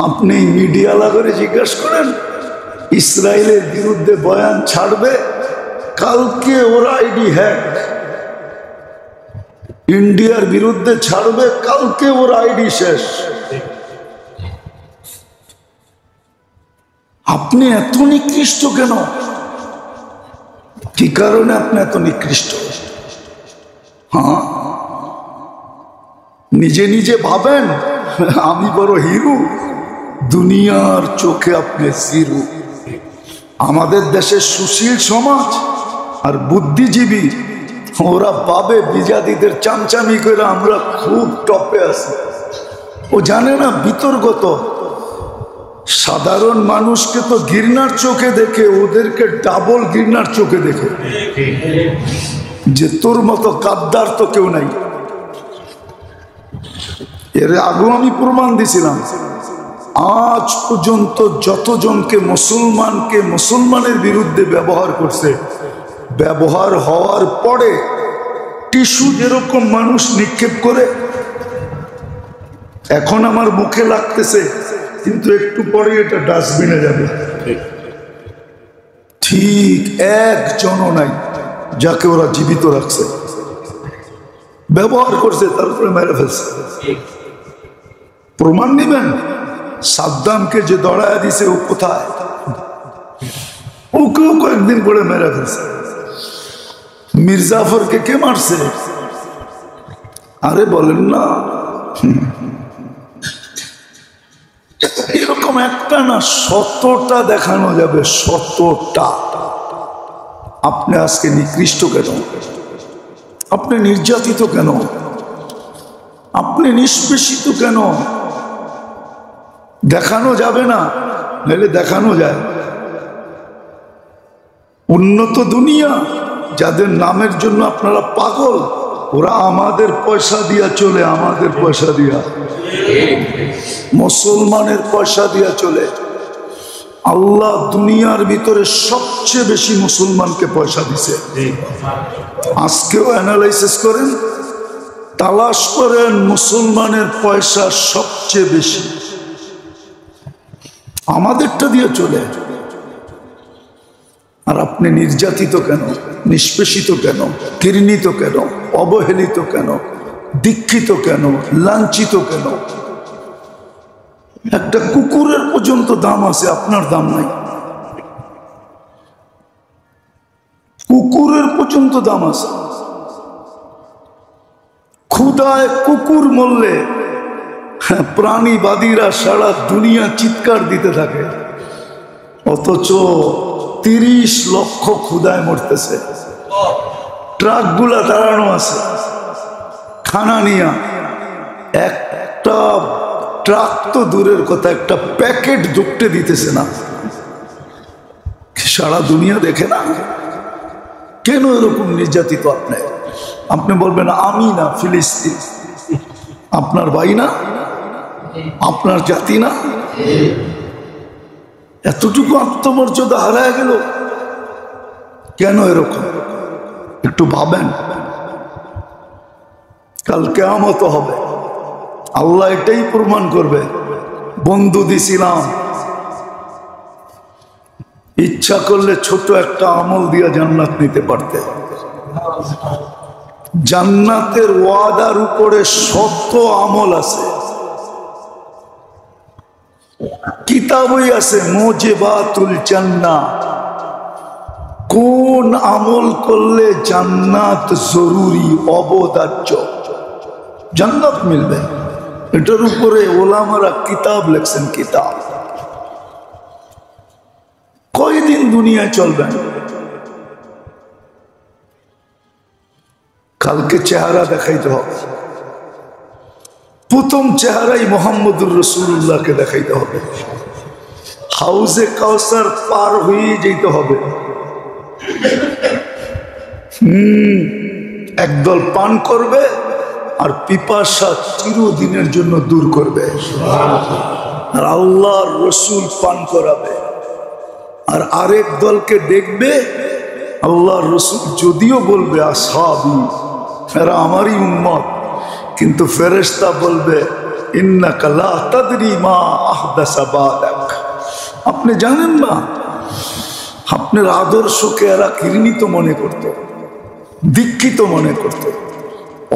আপনি মিডিয়ালা করে জিজ্ঞেস করেন ইসরায়েলের বিরুদ্ধে বয়ান ছাড়বে, কালকে ওর আইডি হ্যাক। ইন্ডিয়ার বিরুদ্ধে ছাড়বে, কালকে ওর আইডি শেষ। আপনি এত নিকৃষ্ট কেন? কি কারণে আপনি এত নিকৃষ্ট? হ্যাঁ, নিজে নিজে ভাবেন আমি বড় হিরো, দুনিয়ার চোখে আপনি জিরো। আমাদের দেশের সুশীল সমাজ আর বুদ্ধিজীবী ওরা পাবে বিজাতিদের চামচামি করে আমরা খুব টপে আছি। ও জানে না বিতর্কত সাধারণ মানুষকে তো ঘৃণার চোখে দেখে, ওদেরকে ডাবল ঘৃণার চোখে দেখে যে তোর মতো গাদ্দার তো কেউ নাই। এর আগেও আমি প্রমাণ দিছিলাম, আজ পর্যন্ত যতজনকে মুসলমানের বিরুদ্ধে ব্যবহার করছে, ব্যবহার হওয়ার পরে টিস্যু যেরকম মানুষ নিক্ষেপ করে, এখন আমার মুখে লাগতেছে কিন্তু একটু পরে এটা ডাস্টবিনে যাবে, ঠিক একজনও নাই যাকে ওরা জীবিত রাখছে। ব্যবহার করছে, তারপরে মেরে ফেলছে। প্রমাণ নিবেন? সাদ্দামকে যে দড়ায় দিছে ও কোথায়? ওকেও কয়েকদিন পরে মেরে ফেলছে। মির্জাফরকে কে মারছে? আরে বলেন না, এরকম একটা না, শতটা দেখানো যাবে, শতটা। আপনি আজকে নিকৃষ্ট কেন? আপনি নির্যাতিত কেন? আপনি নিষ্পেষিত কেন? দেখানো যাবে না, নাহলে দেখানো যায়। উন্নত দুনিয়া যাদের নামের জন্য আপনারা পাগল, ওরা আমাদের পয়সা দিয়া চলে, আমাদের পয়সা দিয়া, মুসলমানের পয়সা দিয়া চলে। আল্লাহ দুনিয়ার ভিতরে সবচেয়ে বেশি মুসলমানকে পয়সা দিছে। আজকেও অ্যানালাইসিস করেন, তালাশ করেন, মুসলমানের পয়সা সবচেয়ে বেশি আমাদেরটা দিয়ে চলে। আর আপনি নির্যাতিত কেন? নিষ্পেষিত কেন? ঘৃণিত কেন? অবহেলিত কেন? দীক্ষিত কেন? লাঞ্ছিত কেন? একটা কুকুরের পর্যন্ত দাম আছে, আপনার দাম নাই। কুকুরের পর্যন্ত দাম আছে। ক্ষুধায় কুকুর মরলে প্রাণীবাদীরা সারা দুনিয়া চিৎকার দিতে থাকে, অথচ 30 লক্ষ ক্ষুধায় মরতেছে। ট্রাকগুলা দাঁড়ানো আছে খানা নিয়া, একটা ট্রাক তো দূরের কথা, একটা প্যাকেট ঢুকতে দিতেছে না। সারা দুনিয়া দেখে না? কেন এরকম নির্যাতিত আপনি? আপনি বলবেন আমি না, ফিলিস্তিন আপনার ভাই না, আপনার জাতি না? এতটুকু আত্মমর্যাদা হারায় গেল কেন এরকম? একটু ভাবেন। কাল কিয়ামত হবে, আল্লাহ এটাই প্রমাণ করবে। বন্ধু দিছিলাম, ইচ্ছা করলে ছোট একটা আমল দিয়া জান্নাত নিতে পারতে। জান্নাতের ওয়াদার উপরে শত আমল আছে, কিতাবই আছে মুজিবাতুল জান্নাহ। কোন আমল করলে জান্নাত জরুরি, অবদার্য, জান্নাত মিলবে, এটার উপরে ওলামারা কিতাব লেখছেন। কিতাব কয়দিন দুনিয়ায় চলবেন? কালকে চেহারা দেখাইতে হবে। প্রথম চেহারাই মোহাম্মদুর রাসূলুল্লাহকে দেখাইতে হবে। হাউজে কাউসার পার হয়ে যেতে হবে। একদল পান করবে আর পিপাসা চিরদিনের জন্য দূর করবে, আর আল্লাহর রসুল পান করাবে। আর আরেক দলকে দেখবে, আল্লাহর রসুল যদিও বলবে আসহাবি, এরা আমারই উম্মত, কিন্তু ফেরেশতা বলবে ইন্নাকা লা তাদরি মা আহদাসা বাদাক। আপনি জানেন না, আপনার আদর্শকে এরা ঘৃণিত মনে করত, দীক্ষিত মনে করত,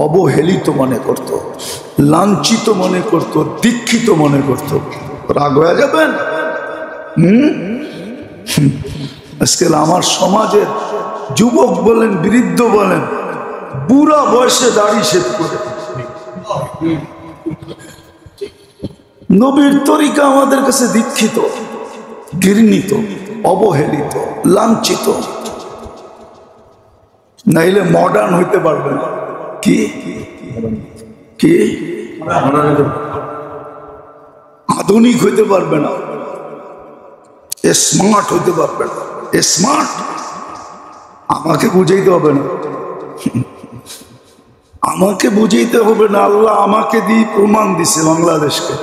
অবহেলিত মনে করত, লাঞ্ছিত মনে করত, দীক্ষিত মনে করত। রাগ হয়ে যাবেন? আজকাল আমার সমাজের যুবক বলেন, বৃদ্ধ বলেন, বুড়া বয়সে দাড়ি শেভ করে। নবীর তরিকা আমাদের কাছে দীক্ষিত, ঘৃণিত, অবহেলিত, লাঞ্ছিত। নাইলে মডার্ন হইতে পারবে না। কি কি আধুনিক হইতে পারবে না, স্মার্ট হইতে পারবে না। স্মার্ট আমাকে বুঝাইতে হবে না, আমাকে বুঝাইতে হবে না। আল্লাহ আমাকে দিয়ে প্রমাণ দিছে বাংলাদেশকে।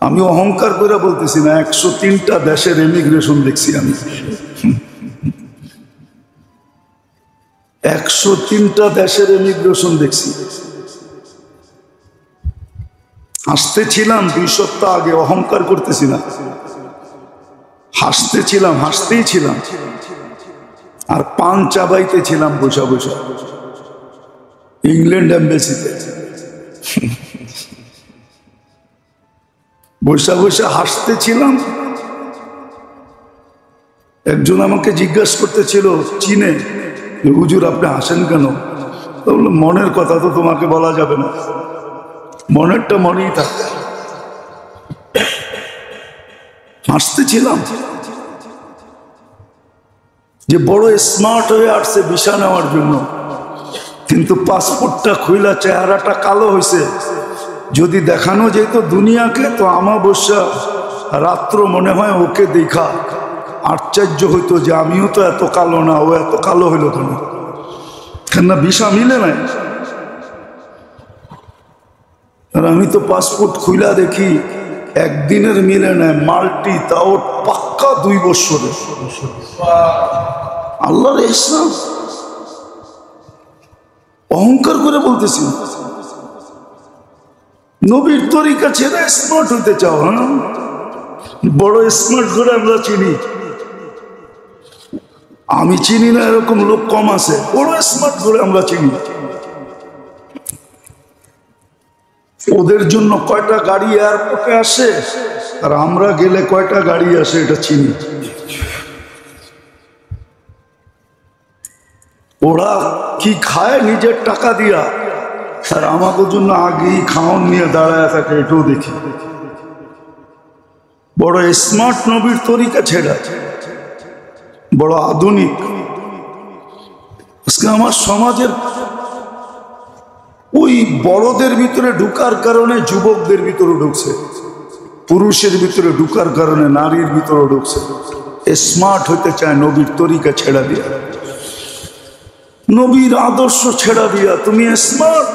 আমি অহংকার করে বলতেছি না, 103টা দেশের ইমিগ্রেশন দেখছি আমি। 103টা দেশের ইমিগ্রেশন দেখছি। হাসতেছিলাম 2 সপ্তাহ আগে, অহংকার করতেছি না, হাসতেছিলাম, হাসতেই ছিলাম। আর পান চাবাইতে ছিলাম বসা বসা ইংল্যান্ড এম্বাসিতে। বসা বসা হাসতেছিলাম। একজন আমাকে জিজ্ঞাসা করতেছিল চীনে, হুজুর আপনি হাসেন কেন? মনের কথা তো তোমাকে বলা যাবে না, মনেরটা মনেই থাকে। হাসতেছিলাম যে বড় স্মার্ট হয়ে আসছে ভিসা নেওয়ার জন্য, কিন্তু পাসপোর্টটা খুইলা চেহারাটা কালো হয়েছে। যদি দেখানো যেত দুনিয়াকে, তো আমাবস্যা রাত্র মনে হয় ওকে দেখা আশ্চর্য হইতো যে আমিও তো এত কালো না, ও এত কালো হইল কেন? কেননা ভিসা মিলে নাই। আর আমি তো পাসপোর্ট খুইলা দেখি একদিনের মিলে নেয়, মাল্টি, তাও পাক্কা 2 বছরের। আল্লাহর ইহসান। অহংকার করে বলতেছি, নবীর তরিকা ছেড়ে স্মার্ট হইতে চাও? হ্যাঁ, বড় স্মার্ট করে আমরা চিনি। আমি চিনি না এরকম লোক কম আছে, বড় স্মার্ট করে আমরা চিনি। ওদের জন্য কয়টা গাড়ি এয়ারপোর্টে আসে আর আমরা গেলে কয়টা গাড়ি আসে এটা চিনি। ওরা কি খায় নিজের টাকা দিয়া, আর আমাদের জন্য আগেই খাওয়ান নিয়ে দাঁড়ায় থাকে, এটাও দেখি। বড় স্মার্ট নবীর তরিকা ছেড়া, বড় আধুনিক। আজকে আমার সমাজের ওই বড়দের ভিতরে ঢুকার কারণে যুবকদের ভিতরে ঢুকছে, পুরুষের ভিতরে ঢুকার কারণে নারীর ভিতরে ঢুকছে। স্মার্ট হইতে চায় নবীর তরিকা ছেড়া দিয়া, নবীর আদর্শ ছেড়া দিয়া তুমি স্মার্ট।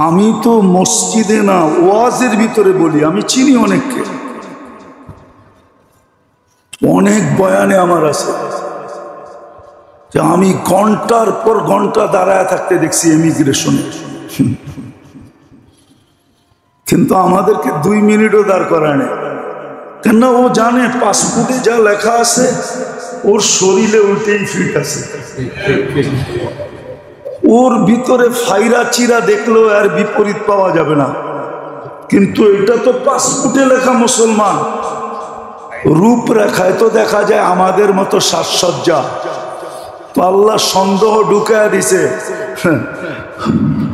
আমি তো মসজিদে না, ওয়াজের ভিতরে বলি, আমি চিনি অনেককে, অনেক বয়ানে আমার আছে যে আমি ঘন্টার পর ঘন্টা দাঁড়ায় থাকতে দেখছি ইমিগ্রেশনে, কিন্তু আমাদেরকে 2 মিনিটও দাঁড় করায় না। কেন? ও জানে পাসপোর্টে যা লেখা আছে ওর শরীরে ওইটাই ফিট আছে। ওর ভিতরে ফাইরা চিরা দেখলেও আর বিপরীত পাওয়া যাবে না, কিন্তু এটা তো পাসপোর্টে লেখা মুসলমান। রূপরেখায় তো দেখা যায় আমাদের মতো সাজসজ্জা, তো আল্লাহ সন্দেহ ঢুকায় দিছে।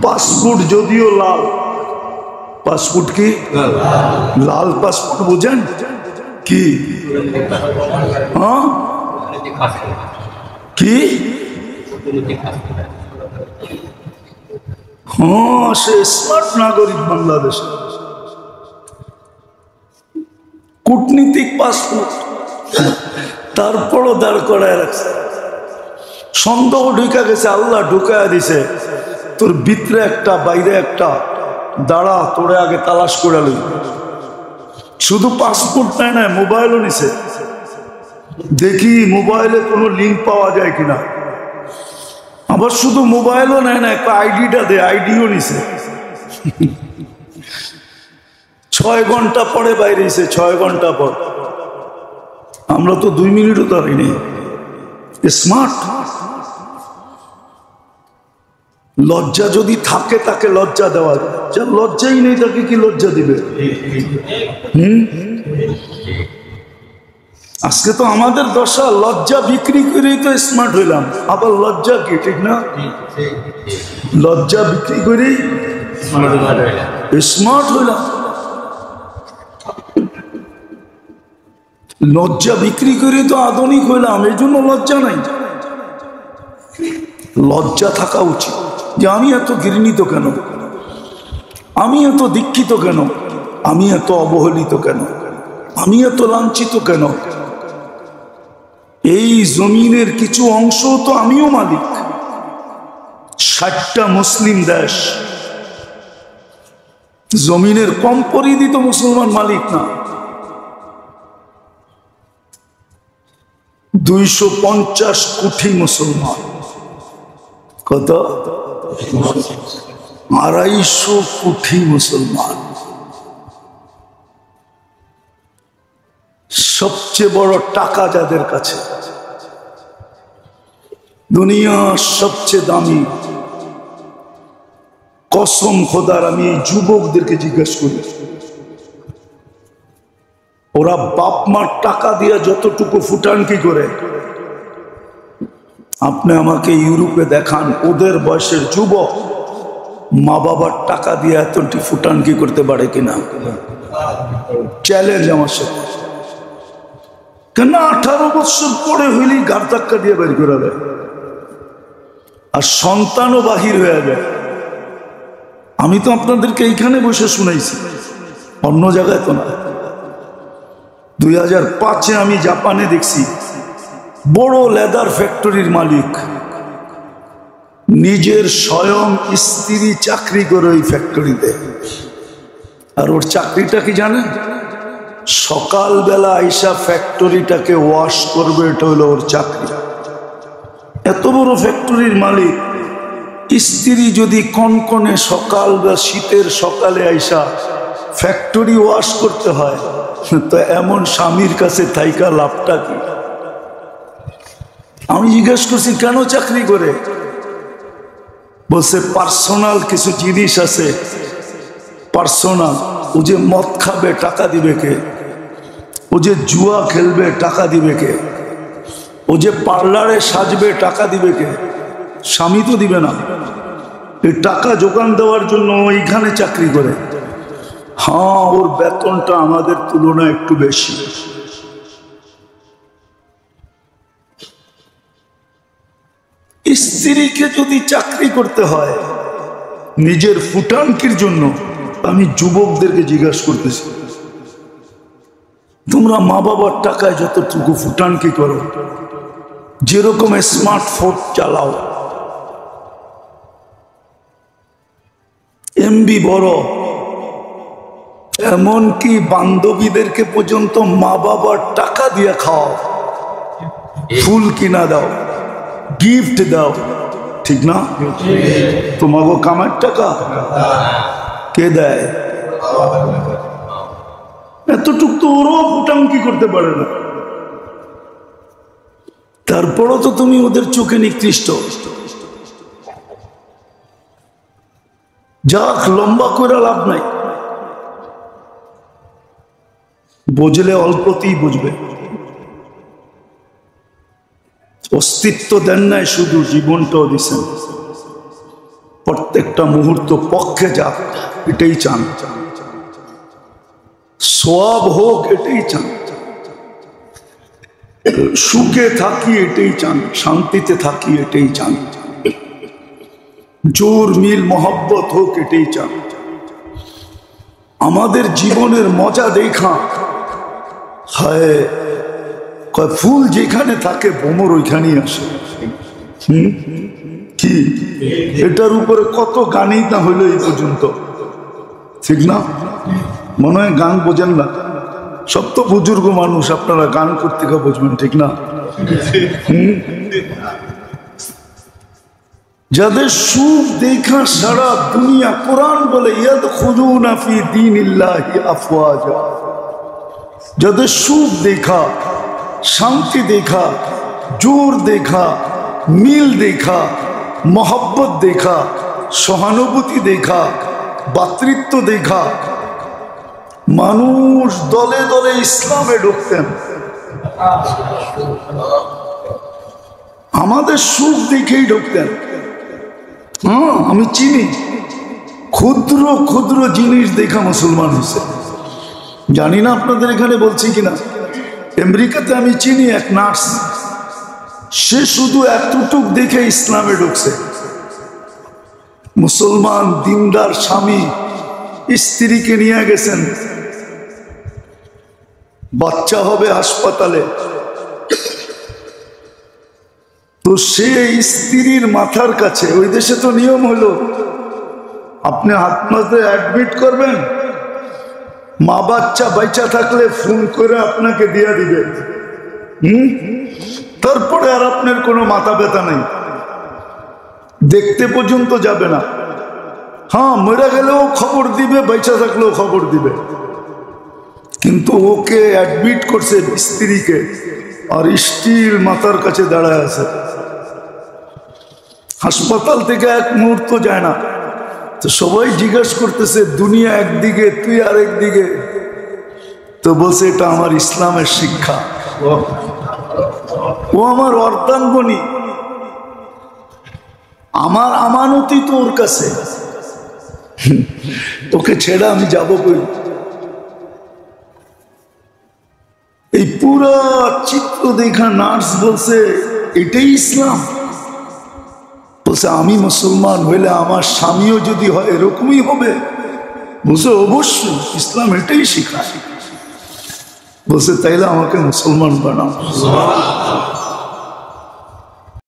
পাসপোর্ট যদিও লাল, পাসপোর্ট কি লাল পাসপোর্ট বুঝেন কি? হ্যাঁ কি? হ্যাঁ, সে স্মার্ট নাগরিক বাংলাদেশ। কূটনীতিক পাসপোর্ট, তারপরও দাঁড় করায় রাখছে। সন্দেহ ঢুকা গেছে, আল্লাহ ঢুকায় দিছে তোর ভিতরে একটা বাইরে একটা, দাঁড়া তোরে আগে তালাশ করে লই। শুধু পাসপোর্ট নেয় না, মোবাইলও নিছে, দেখি মোবাইলে কোনো লিঙ্ক পাওয়া যায় কিনা। আবার শুধু মোবাইলও নেয় না, একটা আইডিটা দে, আইডিও নিছে। 6 ঘন্টা পরে বাইরে এসে 6 ঘন্টা পর। আমরা তো 2 মিনিটও দাঁড়াইনি। স্মার্ট। লজ্জা যদি থাকে তাকে লজ্জা দেওয়া যায়, যার লজ্জাই নেই তাকে কি লজ্জা দিবে? আজকে তো আমাদের দশা, লজ্জা বিক্রি করেই তো স্মার্ট হইলাম। আবার লজ্জা কি, ঠিক না? লজ্জা বিক্রি করেই স্মার্ট হইলাম। লজ্জা বিক্রি করে তো আধুনিক হইলাম, এই জন্য লজ্জা নাই। লজ্জা থাকা উচিত যে আমি এত ঘৃণিত কেন, আমি এত দীক্ষিত কেন, আমি এত অবহেলিত কেন, আমি এত লাঞ্ছিত কেন। এই জমিনের কিছু অংশ তো আমিও মালিক। 60টা মুসলিম দেশ, জমিনের কম পরিধি তো মুসলমান মালিক না। 250 কোটি মুসলমান। কত? 250 কোটি মুসলমান। সবচেয়ে বড় টাকা যাদের কাছে, দুনিয়ার সবচেয়ে দামি। কসম খোদার, আমি এই যুবকদেরকে জিজ্ঞেস করি, ওরা বাপ মার টাকা দিয়ে যতটুকু ফুটানকি করে, আপনি আমাকে ইউরোপে দেখান ওদের বয়সের যুবক মা বাবার টাকা দিয়ে এতটি ফুটানকি করতে পারে কিনা? চ্যালেঞ্জ আমার সাথে। কেন 18 বছর পরে হইলেই গাড় ধাক্কা দিয়ে বের করে দেয়, আর সন্তানও বাহির হয়ে যায়। আমি তো আপনাদেরকে এইখানে বসে শুনাইছি, অন্য জায়গায় তো না। 2005-এ আমি জাপানে দেখছি, বড় লেদার ফ্যাক্টরির মালিক, নিজের স্বয়ং স্ত্রী চাকরি করে ওই ফ্যাক্টরিতে। আর ওর চাকরিটা কি জানেন? সকালবেলা আইসা ফ্যাক্টরিটাকে ওয়াশ করবে, এটা হলো ওর চাকরি। এত বড় ফ্যাক্টরির মালিক, স্ত্রী যদি কনকনে সকাল বা শীতের সকালে আইসা ফ্যাক্টরি ওয়াশ করতে হয়, তো এমন স্বামীর কাছে থাইকা লাভটা কি? আমি জিজ্ঞেস করছি কেন চাকরি করে? বলছে পার্সোনাল কিছু জিনিস আছে, পার্সোনাল। ও যে মদ খাবে টাকা দিবে কে? ও যে জুয়া খেলবে টাকা দিবে কে? ও যে পার্লারে সাজবে টাকা দিবে কে? স্বামী তো দিবে না। এই টাকা যোগান দেওয়ার জন্য এইখানে চাকরি করে। হ্যাঁ, ওর বেতনটা আমাদের তুলনায় একটু বেশি। স্ত্রীকে যদি চাকরি করতে হয় নিজের ফুটানকির জন্য, আমি যুবকদেরকে জিজ্ঞাসা করতেছি, তোমরা মা বাবার টাকায় যতটুকু ফুটানকি করো, যেরকম স্মার্টফোন চালাও, এমবি বড়, এমনকি বান্ধবীদেরকে পর্যন্ত মা বাবার টাকা দিয়ে খাও, ফুল কিনা দাও, গিফট দাও, ঠিক না? তোমাকে কামার টাকা কে দেয়? এতটুক তো ওরাও ফুটাঙ্কি করতে পারে না। তারপরও তো তুমি ওদের চোখে নিকৃষ্ট। যাক, লম্বা করে লাভ নাই, বুঝলে অল্পতেই বুঝবে। অস্তিত্ব দেন নাই, শুধু জীবনটাও দিচ্ছেন। প্রত্যেকটা মুহূর্ত পক্ষে যাক এটাই চান, সওয়াব হোক এটাই চান, সুখে থাকি এটাই চান, শান্তিতে থাকি এটাই চান, জোর মিল মহব্বত হোক এটাই চান। আমাদের জীবনের মজা দেখা হয়, ফুল যেখানে থাকে ভ্রমর ওইখানেই আসে। কি এটার উপরে কত গানই না হইলো এই পর্যন্ত, ঠিক না? মনে হয় গান বোঝেন না, সব তো বুজুর্গ মানুষ, আপনারা গান করতে গিয়ে বুঝবেন, ঠিক না? যাদের সুখ দেখা সারা দুনিয়া, কোরআন বলে ইয়াদখুলুনা ফি দীনিল্লাহি আফওয়াজা, যাদের সুখ দেখা, শান্তি দেখা, জোর দেখা, মিল দেখা, মোহব্বত দেখা, সহানুভূতি দেখা, ভাতৃত্ব দেখা, মানুষ দলে দলে ইসলামে ঢুকতেন। আমাদের সুখ দেখেই ঢুকতেন। হ্যাঁ, আমি চিনি ক্ষুদ্র ক্ষুদ্র জিনিস দেখা মুসলমান হয়েছে। জানি না আপনাদের এখানে বলছি কিনা। আমেরিকাতে আমি চিনি এক নার্স, সে শুধু এতটুক দেখে ইসলামে ঢুকছে। মুসলমান দিনদার স্বামী স্ত্রীকে নিয়ে গেছেন, বাচ্চা হবে হাসপাতালে, তো সে স্ত্রীর মাথার কাছে, ওই দেশে তো নিয়ম হলো আপনি হাসপাতালে অ্যাডমিট করবেন, মা বাচ্চা বাইচা থাকলে ফোন করে আপনাকে দিয়া দিবে। তারপরে আর আপনার কোনো মাথা ব্যথা নেই, দেখতে পর্যন্ত যাবে না। হ্যাঁ, মরে গেলেও খবর দিবে, বাইচা থাকলেও খবর দিবে। কিন্তু ওকে অ্যাডমিট করছে স্ত্রীকে, আর স্ত্রীর মাথার কাছে দাঁড়ায় আছে। হাসপাতাল থেকে এক মুহূর্ত যায় না। তো সবাই জিজ্ঞাসা করতেছে, দুনিয়া একদিকে তুই আরেক দিকে। তো বলছে এটা আমার ইসলামের শিক্ষা, ও আমার অর্ধাঙ্গনী, আমার আমানতি তো ওর কাছে, ওকে ছেড়ে আমি যাবো কই? এই পুরা চিত্র দেখা নার্স বলছে এটাই ইসলাম। বলছে আমি মুসলমান হইলে আমার স্বামীও যদি হয় এরকমই হবে। বলছে অবশ্যই, ইসলাম এটাই শিখায়। বলছে তাইলে আমাকে মুসলমান বানাও।